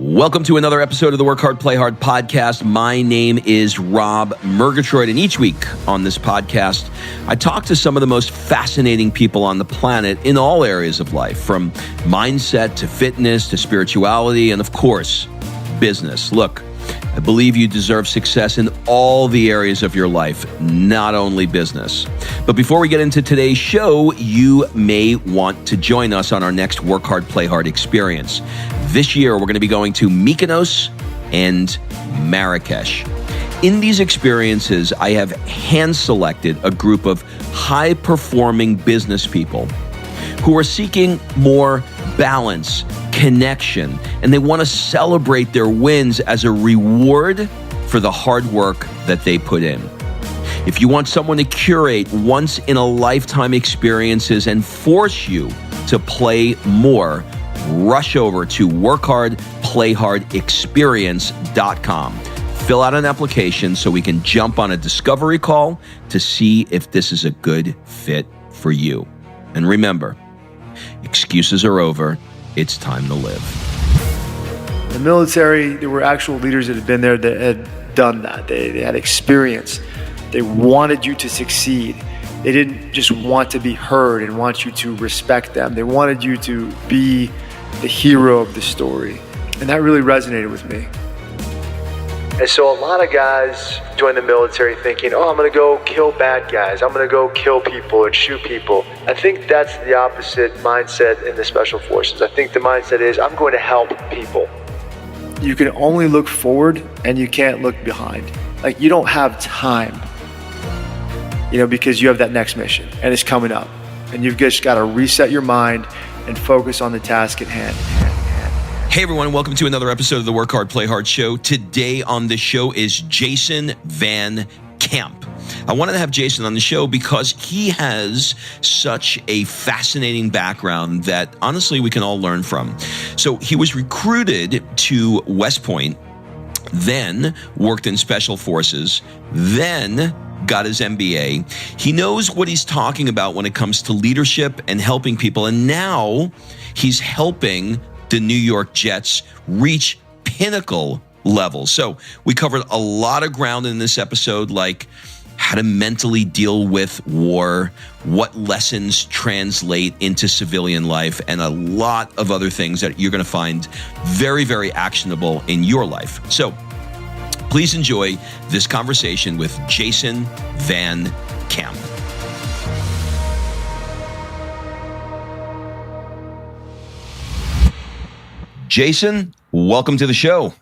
Welcome to another episode of the Work Hard, Play Hard podcast. My name is Rob Murgatroyd, and each week on this podcast, I talk to some of the most fascinating people on the planet in all areas of life, from mindset to fitness to spirituality and, of course, business. Look, I believe you deserve success in all the areas of your life, not only business. But before we get into today's show, you may want to join us on our next Work Hard, Play Hard experience. This year, we're going to be going to Mykonos and Marrakesh. In these experiences, I have hand-selected a group of high-performing business people who are seeking more balance, connection, and they want to celebrate their wins as a reward for the hard work that they put in. If you want someone to curate once-in-a-lifetime experiences and force you to play more, rush over to workhardplayhardexperience.com. Fill out an application so we can jump on a discovery call to see if this is a good fit for you. And remember, excuses are over. It's time to live. In the military, there were actual leaders that had been there that had done that. They had experience. They wanted you to succeed. They didn't just want to be heard and want you to respect them. They wanted you to be the hero of the story. And that really resonated with me. And so a lot of guys join the military thinking, I'm going to go kill bad guys. I'm going to go kill people and shoot people. I think that's the opposite mindset in the Special Forces. I think the mindset is, I'm going to help people. You can only look forward and you can't look behind. Like, you don't have time, because you have that next mission and it's coming up. And you've just got to reset your mind and focus on the task at hand. Hey everyone, welcome to another episode of the Work Hard, Play Hard show. Today on the show is Jason Van Camp. I wanted to have Jason on the show because he has such a fascinating background that honestly we can all learn from. So he was recruited to West Point, then worked in Special Forces, then got his MBA. He knows what he's talking about when it comes to leadership and helping people. And now he's helping the New York Jets reach pinnacle levels. So we covered a lot of ground in this episode, like how to mentally deal with war, what lessons translate into civilian life, and a lot of other things that you're going to find very, very actionable in your life. So please enjoy this conversation with Jason Van Camp. Jason, welcome to the show.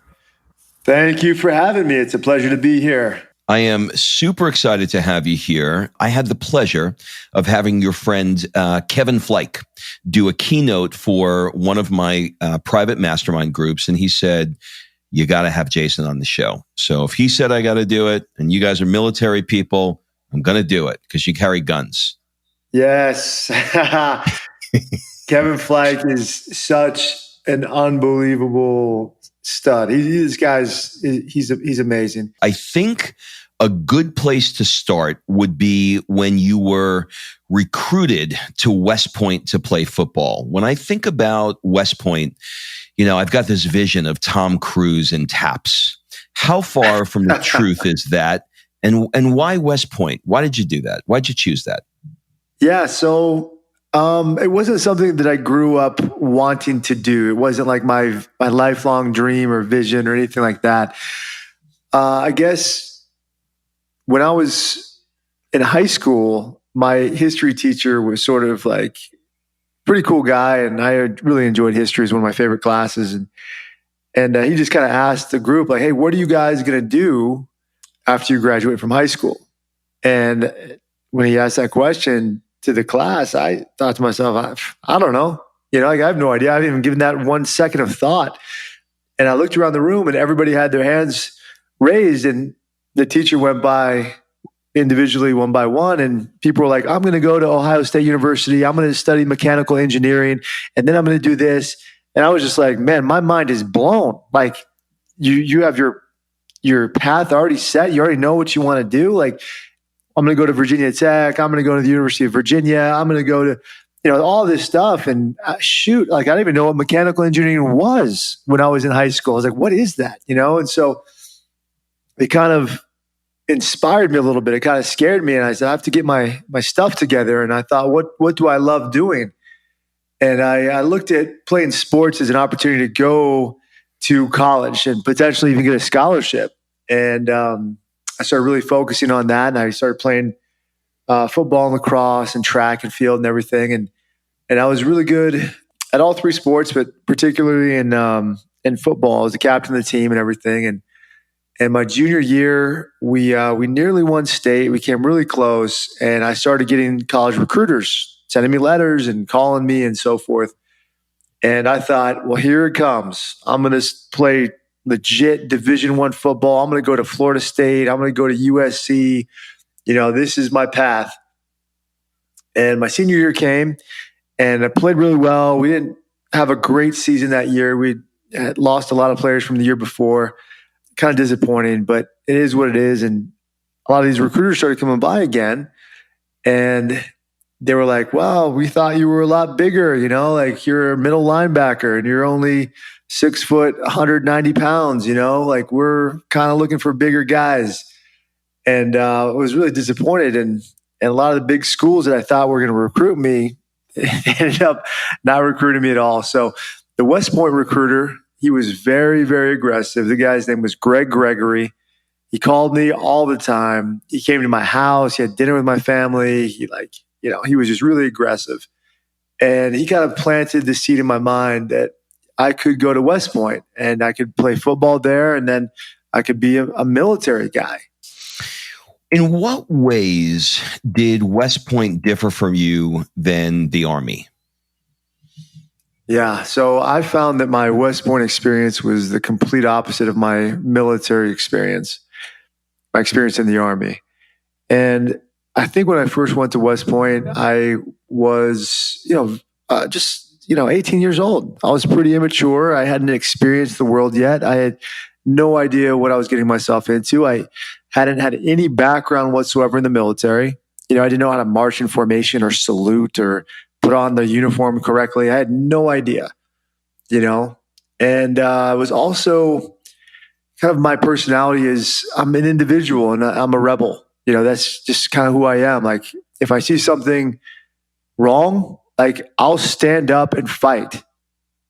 Thank you for having me. It's a pleasure to be here. I am super excited to have you here. I had the pleasure of having your friend Kevin Fleich do a keynote for one of my private mastermind groups, and he said, you got to have Jason on the show. So if he said I got to do it, and you guys are military people, I'm going to do it because you carry guns. Yes. Kevin Fleich is such an unbelievable stud. He's amazing. I think a good place to start would be when you were recruited to West Point to play football. When I think about West Point, I've got this vision of Tom Cruise and Taps. How far from the truth is that? And why West Point? Why did you do that? Why'd you choose that? Yeah, so it wasn't something that I grew up wanting to do. It wasn't like my lifelong dream or vision or anything like that. I guess when I was in high school, my history teacher was sort of like pretty cool guy, and I really enjoyed history. It's one of my favorite classes. And he just kind of asked the group, like, hey, what are you guys going to do after you graduate from high school? And when he asked that question to the class, I thought to myself, I don't know. I have no idea. I haven't even given that 1 second of thought. And I looked around the room and everybody had their hands raised, and the teacher went by individually one by one, and people were like, I'm going to go to Ohio State University. I'm going to study mechanical engineering, and then I'm going to do this. And I was just like, man, my mind is blown. Like, you have your path already set. You already know what you want to do. Like, I'm going to go to Virginia Tech. I'm going to go to the University of Virginia. I'm going to go to all this stuff. And shoot, like I didn't even know what mechanical engineering was when I was in high school. I was like, what is that? And so it kind of inspired me a little bit. It kind of scared me. And I said, I have to get my stuff together. And I thought, what do I love doing? And I looked at playing sports as an opportunity to go to college and potentially even get a scholarship. And I started really focusing on that. And I started playing football and lacrosse and track and field and everything. And I was really good at all three sports, but particularly in football. I was the captain of the team and everything. And my junior year, we nearly won state. We came really close. And I started getting college recruiters sending me letters and calling me and so forth. And I thought, well, here it comes. I'm going to play legit Division I football. I'm going to go to Florida State. I'm going to go to USC. This is my path. And my senior year came, and I played really well. We didn't have a great season that year. We had lost a lot of players from the year before. Kind of disappointing, but it is what it is. And a lot of these recruiters started coming by again, and they were like, wow, we thought you were a lot bigger, like you're a middle linebacker and you're only 6 foot, 190 pounds, like we're kind of looking for bigger guys. And I was really disappointed. And a lot of the big schools that I thought were going to recruit me ended up not recruiting me at all. So the West Point recruiter, he was very, very aggressive. The guy's name was Greg Gregory. He called me all the time. He came to my house. He had dinner with my family. He was just really aggressive. And he kind of planted the seed in my mind that I could go to West Point and I could play football there, and then I could be a military guy. In what ways did West Point differ from you than the Army? Yeah, so I found that my West Point experience was the complete opposite of my military experience, my experience in the Army. And I think when I first went to West Point, I was, just 18 years old. I was pretty immature. I hadn't experienced the world yet. I had no idea what I was getting myself into. I hadn't had any background whatsoever in the military. I didn't know how to march in formation or salute or put on the uniform correctly. I had no idea, and it was also kind of my personality is I'm an individual and I'm a rebel. That's just kind of who I am. Like if I see something wrong, like I'll stand up and fight.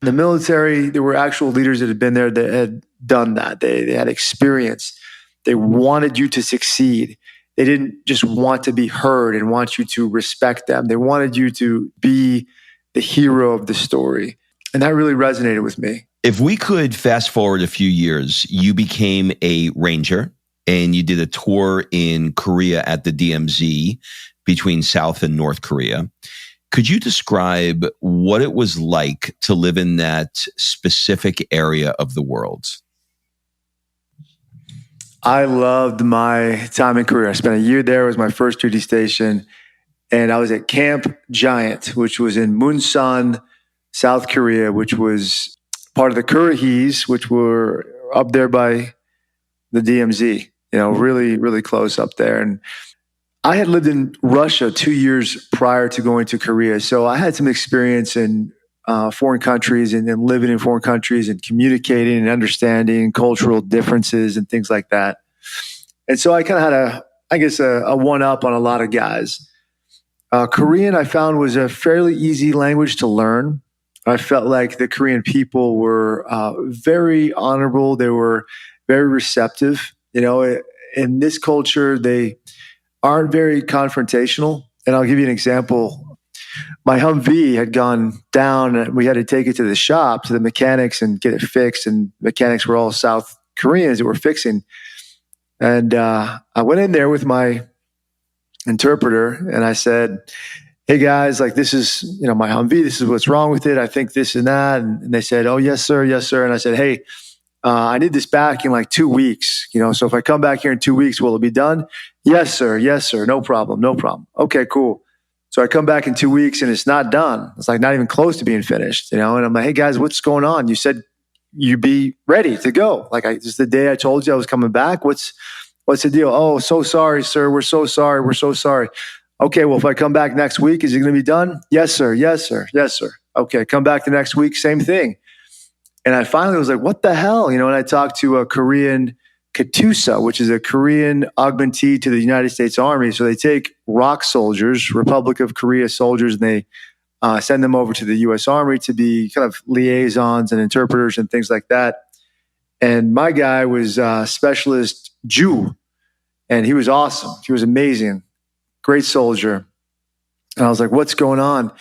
In the military, there were actual leaders that had been there that had done that. They had experience. They wanted you to succeed. They didn't just want to be heard and want you to respect them. They wanted you to be the hero of the story. And that really resonated with me. If we could fast forward a few years, you became a Ranger and you did a tour in Korea at the DMZ between South and North Korea. Could you describe what it was like to live in that specific area of the world? I loved my time in Korea. I spent a year there. It was my first duty station. And I was at Camp Giant, which was in Munsan, South Korea, which was part of the Kurahis, which were up there by the DMZ, really, really close up there. And I had lived in Russia 2 years prior to going to Korea. So I had some experience in foreign countries and living in foreign countries and communicating and understanding cultural differences and things like that. And so I kind of had a one-up on a lot of guys. Korean I found was a fairly easy language to learn. I felt like the Korean people were very honorable. They were very receptive. In this culture, they aren't very confrontational. And I'll give you an example. My Humvee had gone down and we had to take it to the shop, to the mechanics and get it fixed. And mechanics were all South Koreans that were fixing. And I went in there with my interpreter and I said, hey guys, like this is, my Humvee, this is what's wrong with it. I think this and that. And they said, oh, yes, sir. Yes, sir. And I said, hey, I need this back in like 2 weeks, so if I come back here in 2 weeks, will it be done? Yes, sir. Yes, sir. No problem. No problem. Okay, cool. So I come back in 2 weeks and it's not done. It's like not even close to being finished, and I'm like, hey guys, what's going on? You said you'd be ready to go. Like just the day I told you I was coming back. What's the deal? Oh, so sorry, sir. We're so sorry. We're so sorry. Okay, well, if I come back next week, is it going to be done? Yes, sir. Yes, sir. Yes, sir. Okay, come back the next week, same thing. And I finally was like, what the hell? And I talked to a Korean Katusa, which is a Korean augmentee to the United States Army. So they take ROK soldiers, Republic of Korea soldiers, and they send them over to the U.S. Army to be kind of liaisons and interpreters and things like that. And my guy was specialist Jew, and he was awesome. He was amazing, great soldier. And I was like, what's going on?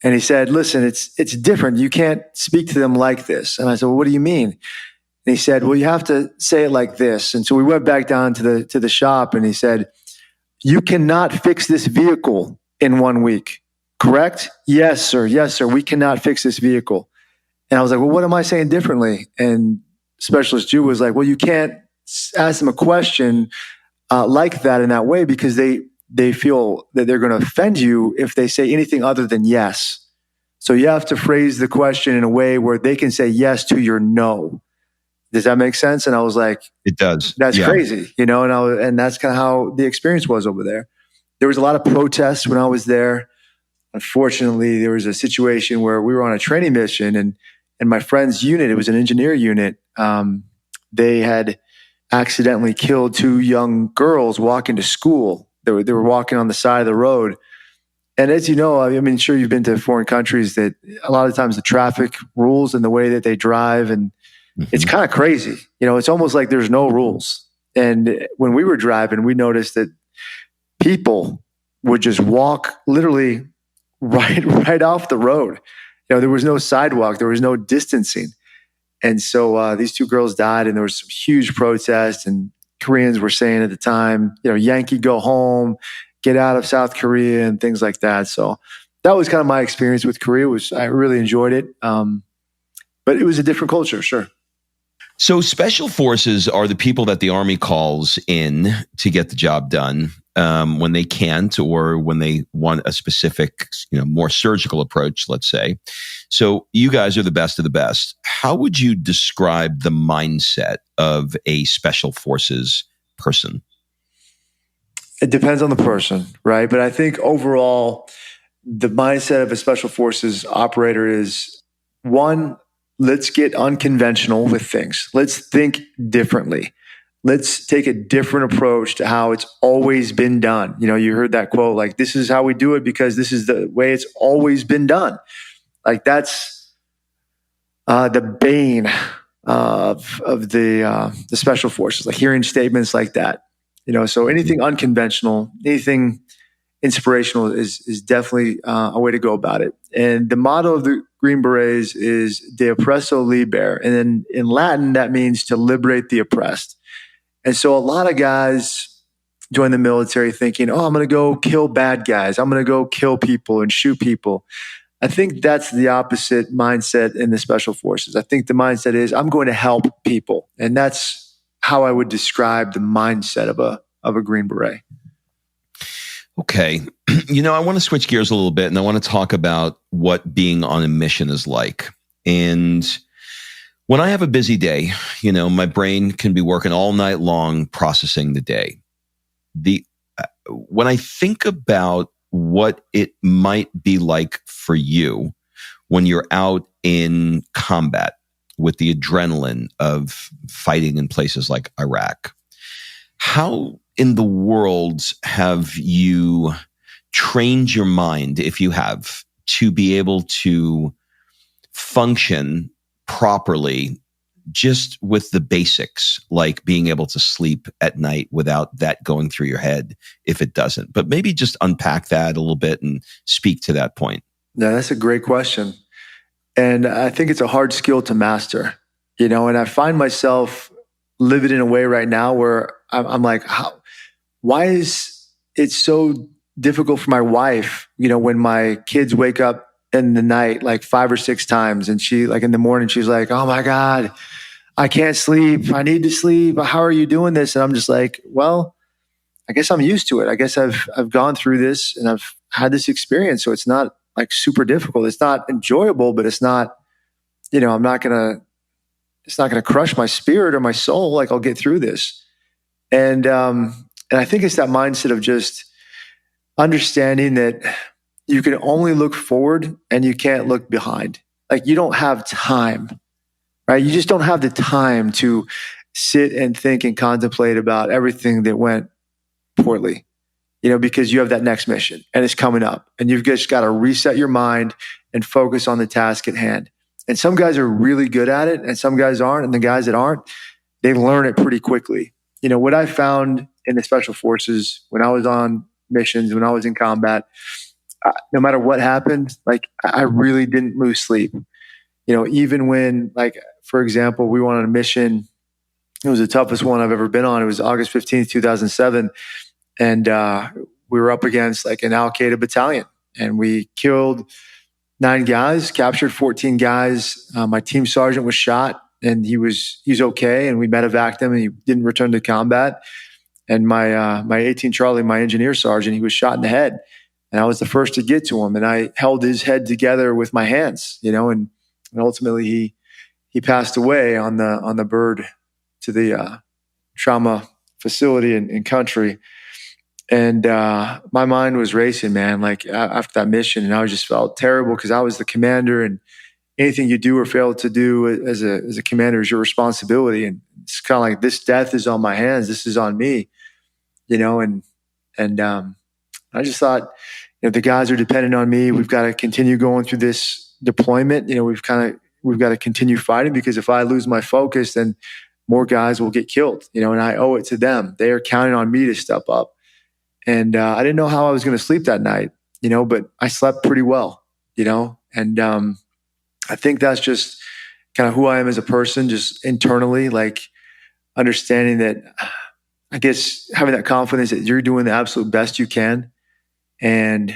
And he said, listen, it's different. You can't speak to them like this. And I said, well, what do you mean? And he said, well, you have to say it like this. And so we went back down to the shop, and he said, you cannot fix this vehicle in 1 week, correct? Yes, sir. Yes, sir. We cannot fix this vehicle. And I was like, well, what am I saying differently? And Specialist Jew was like, well, you can't ask them a question like that in that way, because they feel that they're going to offend you if they say anything other than yes. So you have to phrase the question in a way where they can say yes to your no. Does that make sense? And I was like, it does. That's crazy, and that's kind of how the experience was over there. There was a lot of protests when I was there. Unfortunately, there was a situation where we were on a training mission, and my friend's unit, it was an engineer unit, they had accidentally killed 2 young girls walking to school. They were walking on the side of the road. And as you know, I mean, sure, you've been to foreign countries, that a lot of times the traffic rules and the way that they drive, and it's kind of crazy. It's almost like there's no rules. And when we were driving, we noticed that people would just walk literally right off the road. There was no sidewalk, there was no distancing. And so these 2 girls died, and there was some huge protests, and Koreans were saying at the time, Yankee go home, get out of South Korea, and things like that. So that was kind of my experience with Korea. I really enjoyed it. But it was a different culture, sure. So special forces are the people that the Army calls in to get the job done when they can't, or when they want a specific, more surgical approach, let's say. So you guys are the best of the best. How would you describe the mindset of a special forces person? It depends on the person, right? But I think overall, the mindset of a special forces operator is, one, let's get unconventional with things. Let's think differently. Let's take a different approach to how it's always been done. You heard that quote, like, this is how we do it because this is the way it's always been done. Like, that's the bane of the special forces, like hearing statements like that. So anything unconventional, anything inspirational is definitely a way to go about it. And the motto of the Green Berets is De Oppresso Liber. And then in Latin, that means to liberate the oppressed. And so a lot of guys join the military thinking, oh, I'm going to go kill bad guys. I'm going to go kill people and shoot people. I think that's the opposite mindset in the special forces. I think the mindset is, I'm going to help people. And that's how I would describe the mindset of a Green Beret. Okay. I want to switch gears a little bit, and I want to talk about what being on a mission is like. And when I have a busy day, my brain can be working all night long processing the day. When I think about what it might be like for you when you're out in combat with the adrenaline of fighting in places like Iraq, how in the world have you trained your mind, if you have, to be able to function properly just with the basics, like being able to sleep at night without that going through your head if it doesn't? But maybe just unpack that a little bit and speak to that point. No, that's a great question. And I think it's a hard skill to master, and I find myself living in a way right now where I'm like, why is it so difficult for my wife, when my kids wake up in the night like 5 or 6 times, and she, like, in the morning, she's like, oh my God, I can't sleep. I need to sleep. How are you doing this? And I'm just like, well, I guess I'm used to it. I guess I've gone through this and I've had this experience. So it's not like super difficult. It's not enjoyable, but it's not, it's not going to crush my spirit or my soul. Like, I'll get through this. And I think it's that mindset of just understanding that you can only look forward and you can't look behind. Like you don't have time, right? You just don't have the time to sit and think and contemplate about everything that went poorly, because you have that next mission and it's coming up and you've just got to reset your mind and focus on the task at hand. And some guys are really good at it and some guys aren't. And the guys that aren't, they learn it pretty quickly. What I found in the special forces when I was on missions, when I was in combat, no matter what happened, like I really didn't lose sleep. Even when, like, for example, we went on a mission, it was the toughest one I've ever been on. It was August 15th, 2007. And we were up against like an Al Qaeda battalion and we killed 9 guys, captured 14 guys. My team sergeant was shot and he's okay. And we medevaced him and he didn't return to combat. And my 18 Charlie, my engineer sergeant, he was shot in the head. And I was the first to get to him. And I held his head together with my hands, and ultimately he passed away on the bird to the trauma facility in country. And my mind was racing, man, like after that mission. And I just felt terrible because I was the commander and anything you do or fail to do as a commander is your responsibility. And it's kind of like this death is on my hands. This is on me, and I just thought, the guys are dependent on me. We've got to continue going through this deployment. We've got to continue fighting because if I lose my focus, then more guys will get killed, and I owe it to them. They are counting on me to step up. And I didn't know how I was going to sleep that night, but I slept pretty well, and I think that's just kind of who I am as a person, just internally, like understanding that, I guess, having that confidence that you're doing the absolute best you can and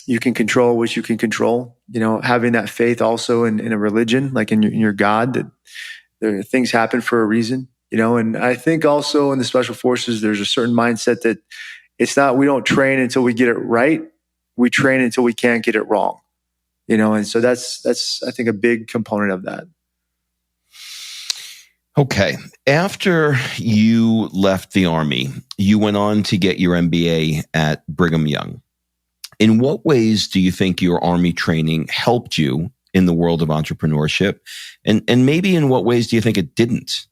you can control what you can control, having that faith also in a religion, like in your God, that things happen for a reason, and I think also in the special forces, there's a certain mindset that it's not, we don't train until we get it right. We train until we can't get it wrong, and so that's I think a big component of that. Okay. After you left the Army, you went on to get your MBA at Brigham Young. In what ways do you think your Army training helped you in the world of entrepreneurship? And maybe in what ways do you think it didn't?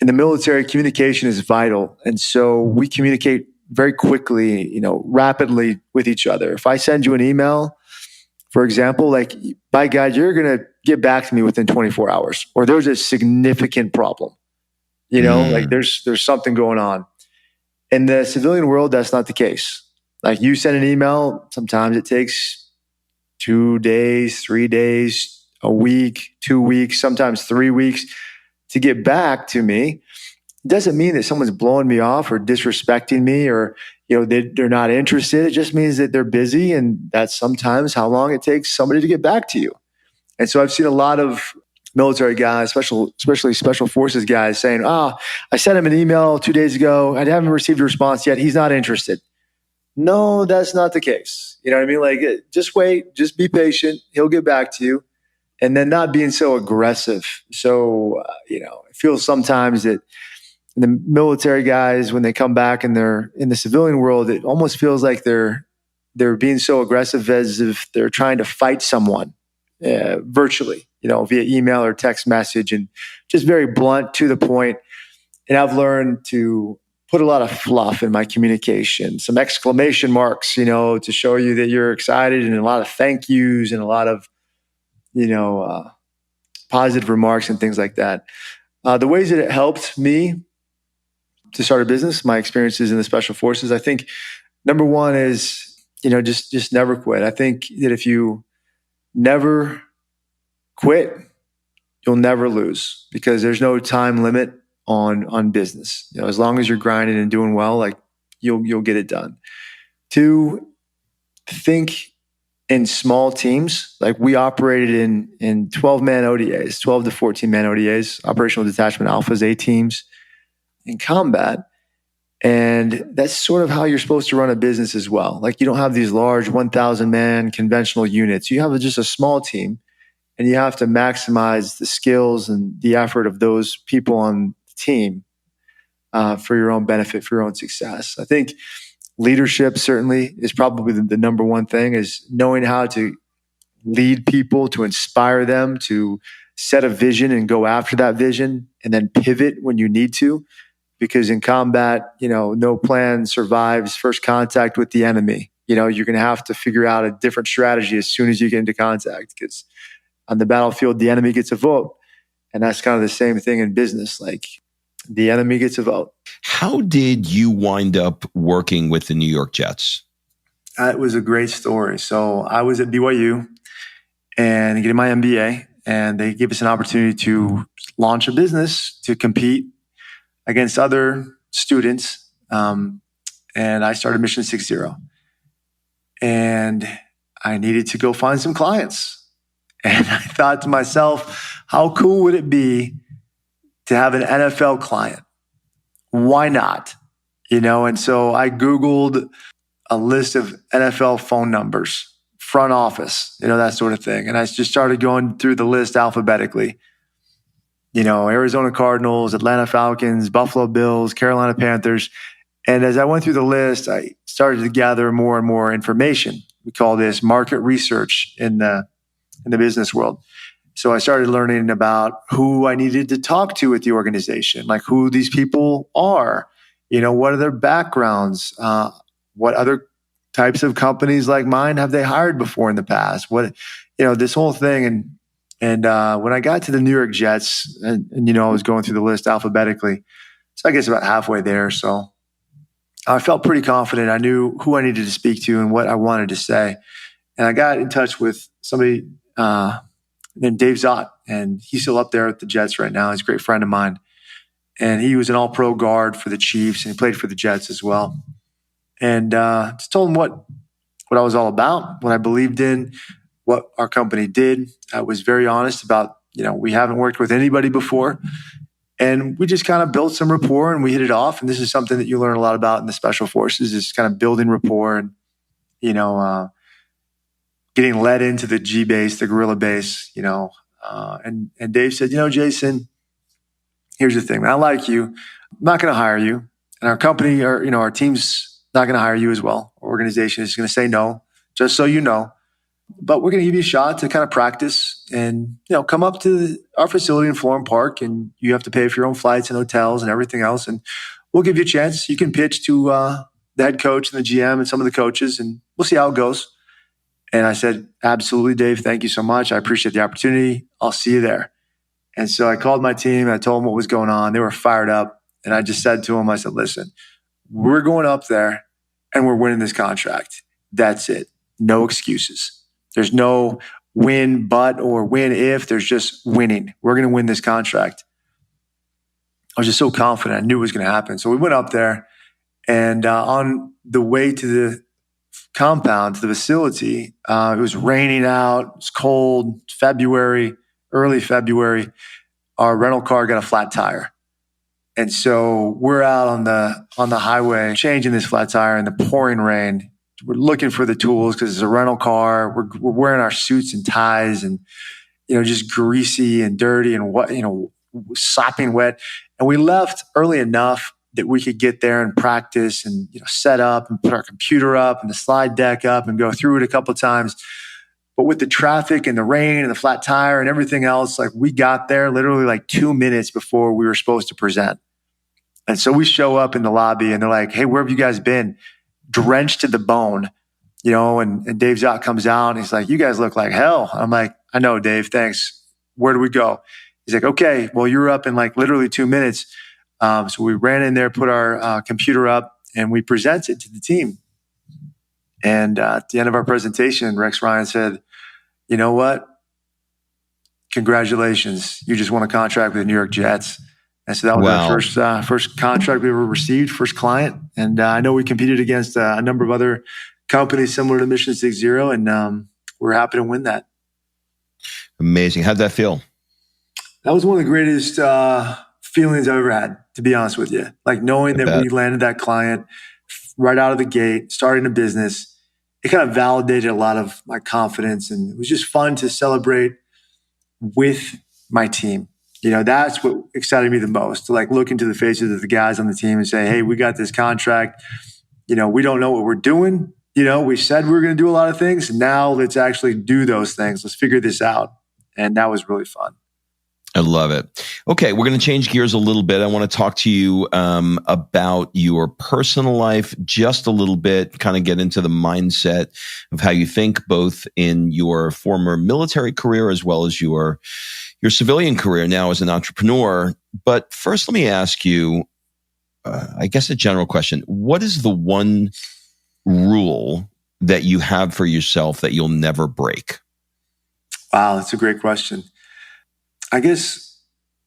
In the military, communication is vital. And so we communicate very quickly, rapidly with each other. If I send you an email, for example, like, by God, you're going to get back to me within 24 hours, or there's a significant problem, like there's something going on. In the civilian world, that's not the case. Like, you send an email, sometimes it takes 2 days, 3 days, a week, 2 weeks, sometimes 3 weeks to get back to me. It doesn't mean that someone's blowing me off or disrespecting me or, they're not interested. It just means that they're busy, and that's sometimes how long it takes somebody to get back to you. And so I've seen a lot of military guys, especially special forces guys, saying, I sent him an email 2 days ago. I haven't received a response yet. He's not interested. No, that's not the case. You know what I mean? Like, just wait, just be patient. He'll get back to you. And then not being so aggressive. So, it feels sometimes that the military guys, when they come back and they're in the civilian world, it almost feels like they're being so aggressive as if they're trying to fight someone virtually, via email or text message, and just very blunt, to the point. And I've learned to put a lot of fluff in my communication, some exclamation marks, to show you that you're excited, and a lot of thank yous and a lot of, positive remarks and things like that. The ways that it helped me to start a business, my experiences in the special forces, I think number one is, just never quit. I think that if you never quit, you'll never lose, because there's no time limit on business. As long as you're grinding and doing well, like, you'll get it done. 2, think in small teams. Like, we operated in 12-man ODAs, 12 to 14-man ODAs, operational detachment alphas, A teams in combat. And that's sort of how you're supposed to run a business as well. Like, you don't have these large 1,000-man conventional units. You have just a small team, and you have to maximize the skills and the effort of those people on the team for your own benefit, for your own success. I think Leadership certainly is probably the number one thing, is knowing how to lead people, to inspire them, to set a vision and go after that vision, and then pivot when you need to. Because in combat, no plan survives first contact with the enemy. You're going to have to figure out a different strategy as soon as you get into contact, because on the battlefield, the enemy gets a vote. And that's kind of the same thing in business. Like, the enemy gets a vote. How did you wind up working with the New York Jets? It was a great story. So I was at BYU and getting my MBA, and they gave us an opportunity to launch a business to compete against other students. And I started Mission 60. And I needed to go find some clients. And I thought to myself, how cool would it be to have an NFL client? Why not? And so I Googled a list of NFL phone numbers, front office, that sort of thing. And I just started going through the list alphabetically. Arizona Cardinals, Atlanta Falcons, Buffalo Bills, Carolina Panthers. And as I went through the list, I started to gather more and more information. We call this market research in the business world. So I started learning about who I needed to talk to at the organization, like who these people are, what are their backgrounds, what other types of companies like mine have they hired before in the past, this whole thing. And when I got to the New York Jets, and I was going through the list alphabetically, so I guess about halfway there. So I felt pretty confident. I knew who I needed to speak to and what I wanted to say. And I got in touch with somebody named Dave Zott, and he's still up there at the Jets right now. He's a great friend of mine. And he was an all-pro guard for the Chiefs, and he played for the Jets as well. And just told him what I was all about, what I believed in, what our company did. I was very honest about, we haven't worked with anybody before. And we just kind of built some rapport and we hit it off. And this is something that you learn a lot about in the Special Forces, is kind of building rapport and, getting led into the G base, the guerrilla base, and Dave said, Jason, here's the thing, man. I like you. I'm not going to hire you. And our company, our team's not going to hire you as well. Our organization is going to say no, just so you know. But we're going to give you a shot to kind of practice and, come up to our facility in Florham Park, and you have to pay for your own flights and hotels and everything else. And we'll give you a chance. You can pitch to the head coach and the GM and some of the coaches, and we'll see how it goes. And I said, absolutely, Dave. Thank you so much. I appreciate the opportunity. I'll see you there. And so I called my team and I told them what was going on. They were fired up. And I just said to them, I said, listen, we're going up there and we're winning this contract. That's it. No excuses. There's no win but or win if. There's just winning. We're going to win this contract. I was just so confident. I knew it was going to happen. So we went up there, and on the way to the compound, to the facility, it was raining out. It was cold. February, early February. Our rental car got a flat tire. And so we're out on the highway changing this flat tire in the pouring rain. We're looking for the tools because it's a rental car. We're wearing our suits and ties and, just greasy and dirty and what, sopping wet. And we left early enough that we could get there and practice and, set up and put our computer up and the slide deck up and go through it a couple of times. But with the traffic and the rain and the flat tire and everything else, like, we got there literally like 2 minutes before we were supposed to present. And so we show up in the lobby and they're like, hey, where have you guys been? Drenched to the bone, and Dave Zott comes out and he's like, you guys look like hell. I'm like, I know, Dave, thanks. Where do we go? He's like, okay, well, you're up in like literally 2 minutes. So we ran in there, put our computer up, and we presented to the team. And at the end of our presentation, Rex Ryan said, you know what? Congratulations. You just won a contract with the New York Jets. And so that was our first contract we ever received, first client. And I know we competed against a number of other companies similar to Mission 60, and we're happy to win that. Amazing. How'd that feel? That was one of the greatest feelings I've ever had, to be honest with you. Like, knowing that we landed that client right out of the gate, starting a business, it kind of validated a lot of my confidence. And it was just fun to celebrate with my team. That's what excited me the most, to like look into the faces of the guys on the team and say, hey, we got this contract. we don't know what we're doing. We said we were going to do a lot of things. Now let's actually do those things. Let's figure this out. And that was really fun. I love it. Okay, we're going to change gears a little bit. I want to talk to you about your personal life just a little bit, kind of get into the mindset of how you think, both in your former military career as well as your civilian career now as an entrepreneur. But first, let me ask you, I guess a general question. What is the one rule that you have for yourself that you'll never break? Wow, that's a great question. I guess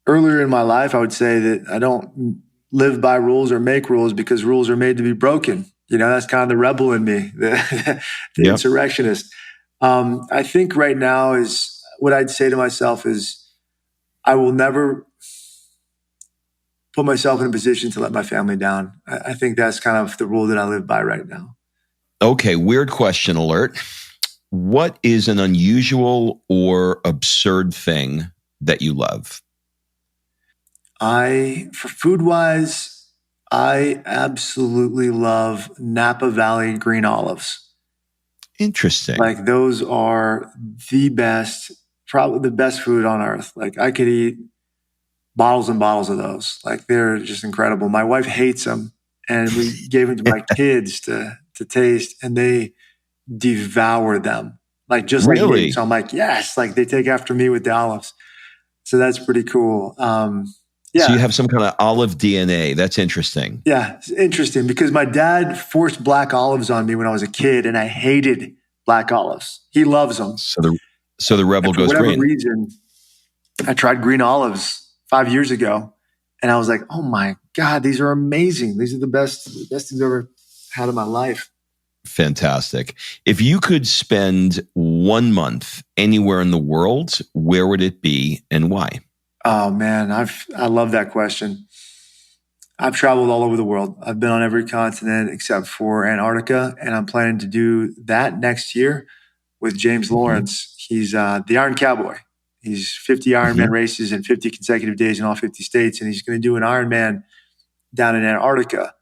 earlier in my life, I would say that I don't live by rules or make rules because rules are made to be broken. That's kind of the rebel in me, the insurrectionist. I think right now is what I'd say to myself is I will never put myself in a position to let my family down. I think that's kind of the rule that I live by right now. Okay, weird question alert. What is an unusual or absurd thing that you love? For food wise, I absolutely love Napa Valley green olives. Interesting. Like those are the best, probably the best food on earth. Like I could eat bottles and bottles of those. Like they're just incredible. My wife hates them, and we gave them to my kids to taste, and they devour them. Like just like me. So I'm like, yes, like they take after me with the olives. So that's pretty cool. So you have some kind of olive DNA. That's interesting. Yeah, it's interesting because my dad forced black olives on me when I was a kid, and I hated black olives. He loves them. So the rebel goes green. For whatever reason, I tried green olives 5 years ago, and I was like, oh my God, these are amazing. These are the best things I've ever had in my life. Fantastic. If you could spend 1 month anywhere in the world, where would it be and why? Oh man, I love that question. I've traveled all over the world. I've been on every continent except for Antarctica, and I'm planning to do that next year with James Lawrence. He's the Iron Cowboy. He's 50 Ironman races in 50 consecutive days in all 50 states, and he's going to do an Ironman down in Antarctica.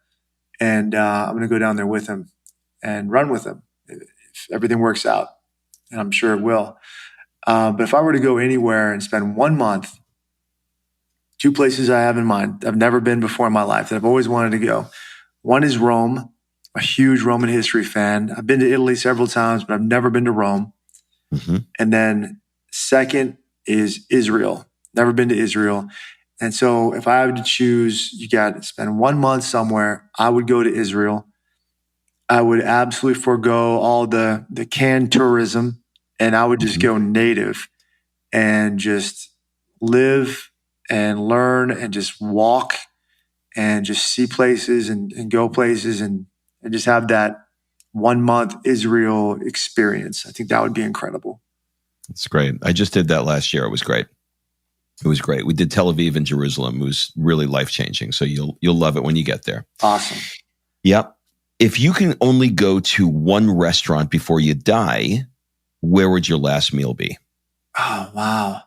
And I'm going to go down there with him and run with him if everything works out, and I'm sure it will. But if I were to go anywhere and spend 1 month, 2 places I have in mind I've never been before in my life that I've always wanted to go. One is Rome, a huge Roman history fan. I've been to Italy several times, but I've never been to Rome. And then second is Israel. Never been to Israel. And so if I had to choose, you got to spend 1 month somewhere, I would go to Israel. I would absolutely forego all the canned tourism, and I would just go native and just live and learn and just walk and just see places and go places and just have that 1 month Israel experience. I think that would be incredible. That's great. I just did that last year. It was great. It was great. We did Tel Aviv and Jerusalem. It was really life-changing. So you'll love it when you get there. Awesome. Yep. If you can only go to one restaurant before you die, where would your last meal be? Oh, wow.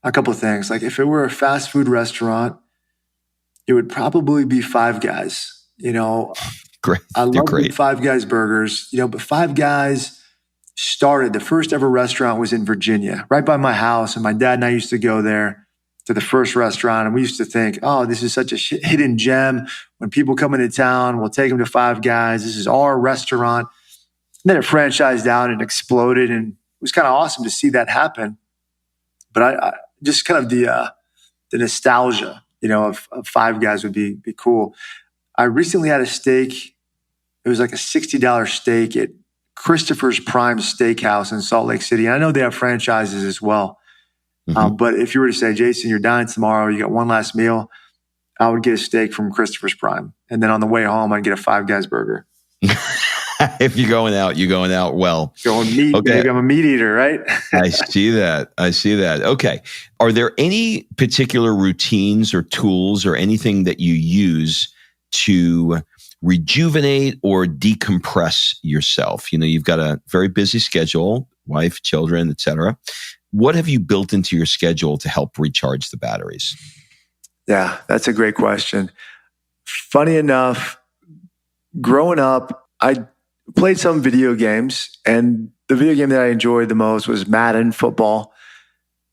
A couple of things. Like if it were a fast food restaurant, it would probably be Five Guys. Great. I love Five Guys burgers, but Five Guys started, the first ever restaurant was in Virginia, right by my house. And my dad and I used to go there to the first restaurant. And we used to think, oh, this is such a hidden gem. When people come into town, we'll take them to Five Guys. This is our restaurant. And then it franchised out and exploded. And it was kind of awesome to see that happen. But I just kind of the nostalgia, of Five Guys would be cool. I recently had a steak. It was like a $60 steak at Christopher's Prime Steakhouse in Salt Lake City. And I know they have franchises as well. But if you were to say, Jason, you're dying tomorrow, you got one last meal, I would get a steak from Christopher's Prime. And then on the way home, I'd get a Five Guys burger. If you're going out well. Going meat. Okay. Maybe I'm a meat eater, right? I see that. Okay. Are there any particular routines or tools or anything that you use to rejuvenate or decompress yourself? You've got a very busy schedule, wife, children, etc. What have you built into your schedule to help recharge the batteries? Yeah, that's a great question. Funny enough, growing up, I played some video games, and the video game that I enjoyed the most was Madden football.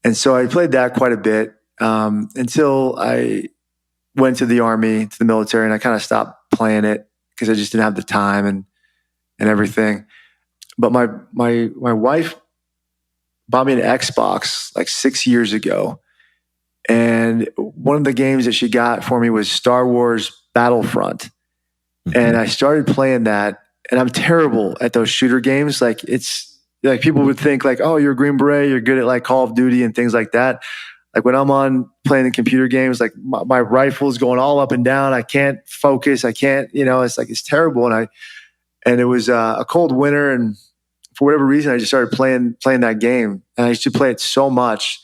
And so I played that quite a bit until I went to the Army, to the military, and I kind of stopped playing it because I just didn't have the time and everything. But my wife bought me an Xbox like 6 years ago. And one of the games that she got for me was Star Wars Battlefront. And I started playing that, and I'm terrible at those shooter games. Like, it's like people would think like, oh, you're a Green Beret, you're good at like Call of Duty and things like that. Like when I'm on playing the computer games, like my rifle's going all up and down. I can't focus. I can't, it's like, it's terrible. And it was a cold winter, and for whatever reason, I just started playing that game, and I used to play it so much.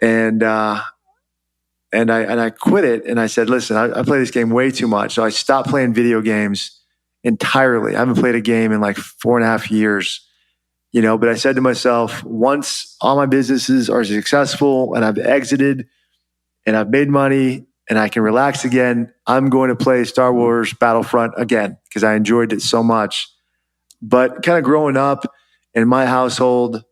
And I quit it, and I said, listen, I play this game way too much. So I stopped playing video games entirely. I haven't played a game in like 4.5 years, but I said to myself, once all my businesses are successful and I've exited and I've made money and I can relax again, I'm going to play Star Wars Battlefront again because I enjoyed it so much. But kind of growing up in my household,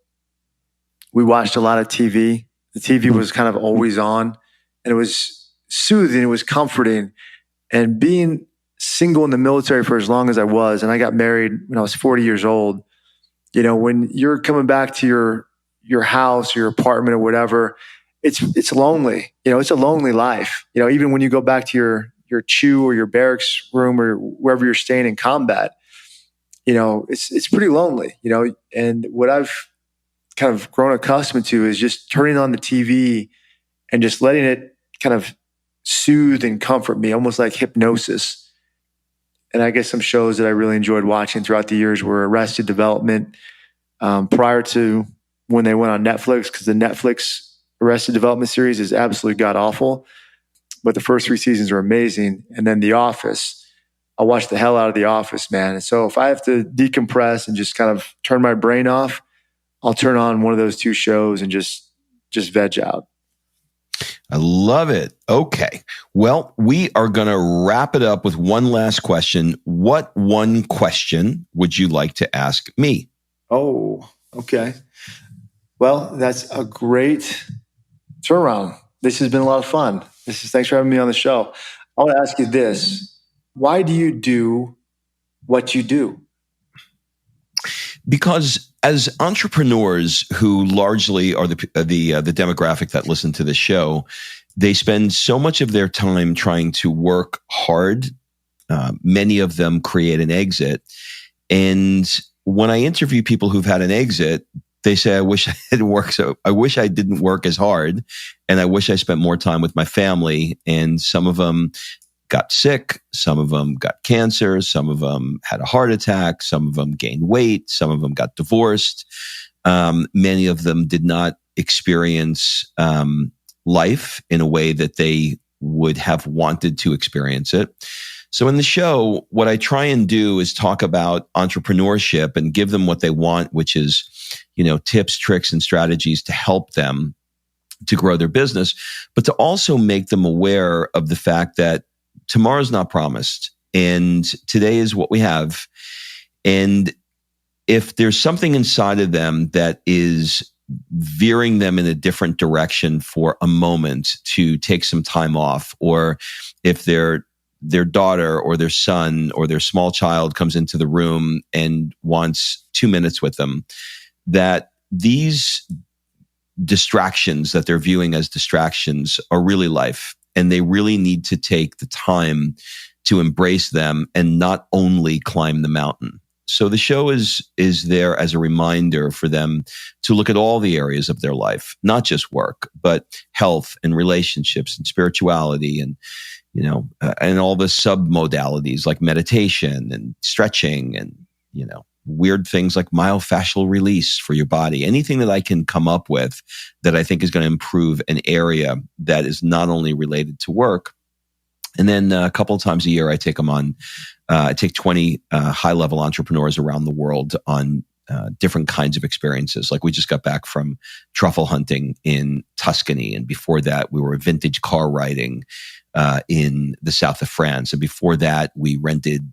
we watched a lot of TV. The TV was kind of always on. And it was soothing, it was comforting. And being single in the military for as long as I was, and I got married when I was 40 years old, when you're coming back to your house or your apartment or whatever, it's lonely. It's a lonely life. Even when you go back to your CHU or your barracks room or wherever you're staying in combat, it's pretty lonely, and what I've kind of grown accustomed to is just turning on the TV and just letting it kind of soothe and comfort me, almost like hypnosis. And I guess some shows that I really enjoyed watching throughout the years were Arrested Development, prior to when they went on Netflix, because the Netflix Arrested Development series is absolutely god-awful. But the first 3 seasons are amazing. And then The Office, I watch the hell out of The Office, man. And so if I have to decompress and just kind of turn my brain off, I'll turn on one of those 2 shows and just veg out. I love it. Okay. Well, we are going to wrap it up with one last question. What one question would you like to ask me? Oh, okay. Well, that's a great turnaround. This has been a lot of fun. Thanks for having me on the show. I want to ask you this. Why do you do what you do? Because as entrepreneurs who largely are the demographic that listen to the show, they spend so much of their time trying to work hard. Many of them create an exit. And when I interview people who've had an exit, they say, I wish I didn't work. So I wish I didn't work as hard. And I wish I spent more time with my family. And some of them got sick. Some of them got cancer. Some of them had a heart attack. Some of them gained weight. Some of them got divorced. Many of them did not experience life in a way that they would have wanted to experience it. So in the show, what I try and do is talk about entrepreneurship and give them what they want, which is, tips, tricks, and strategies to help them to grow their business, but to also make them aware of the fact that tomorrow's not promised, and today is what we have. And if there's something inside of them that is veering them in a different direction for a moment to take some time off, or if their daughter or their son or their small child comes into the room and wants 2 minutes with them, that these distractions that they're viewing as distractions are really life. And they really need to take the time to embrace them and not only climb the mountain. So the show is there as a reminder for them to look at all the areas of their life, not just work, but health and relationships and spirituality and, and all the submodalities like meditation and stretching and, weird things like myofascial release for your body. Anything that I can come up with that I think is going to improve an area that is not only related to work. And then a couple of times a year, I take them on, I take 20 high-level entrepreneurs around the world on different kinds of experiences. Like we just got back from truffle hunting in Tuscany. And before that, we were vintage car riding in the south of France. And before that, we rented,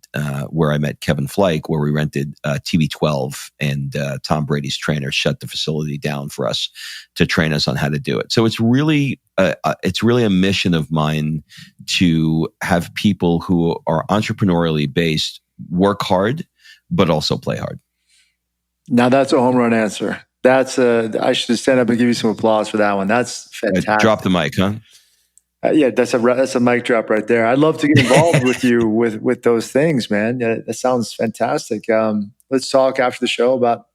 where I met Kevin Fleich, where we rented TB12, and Tom Brady's trainer shut the facility down for us to train us on how to do it. So it's really a mission of mine to have people who are entrepreneurially based work hard, but also play hard. Now that's a home run answer. I should stand up and give you some applause for that one. That's fantastic. Drop the mic, huh? Yeah, that's a mic drop right there. I'd love to get involved with you with those things, man. Yeah, that sounds fantastic. Let's talk after the show about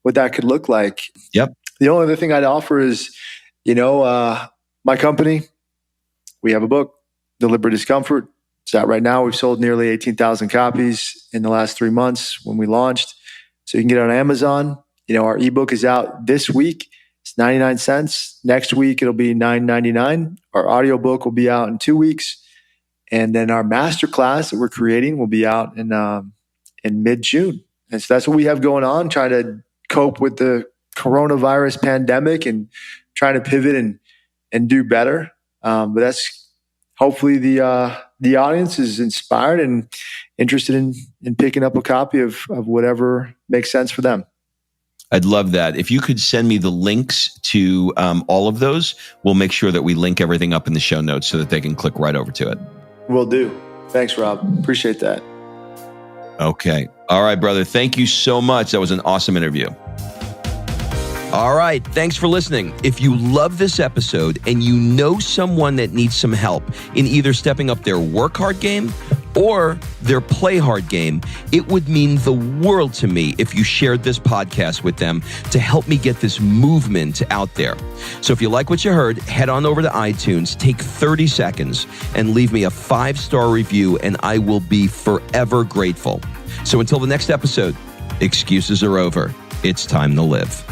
what that could look like. Yep. The only other thing I'd offer is, my company, we have a book, Deliberate Discomfort. It's out right now. We've sold nearly 18,000 copies in the last 3 months when we launched. So you can get it on Amazon. Our ebook is out this week. It's 99 cents. Next week, it'll be $9.99. Our audiobook will be out in 2 weeks. And then our masterclass that we're creating will be out in mid-June. And so that's what we have going on, trying to cope with the coronavirus pandemic and trying to pivot and do better. But that's hopefully the audience is inspired and interested in picking up a copy of whatever makes sense for them. I'd love that. If you could send me the links to all of those, we'll make sure that we link everything up in the show notes so that they can click right over to it. Will do. Thanks, Rob. Appreciate that. Okay. All right, brother. Thank you so much. That was an awesome interview. All right. Thanks for listening. If you love this episode and you know someone that needs some help in either stepping up their work hard game or their play hard game, it would mean the world to me if you shared this podcast with them to help me get this movement out there. So if you like what you heard, head on over to iTunes, take 30 seconds and leave me a 5-star review, and I will be forever grateful. So until the next episode, excuses are over. It's time to live.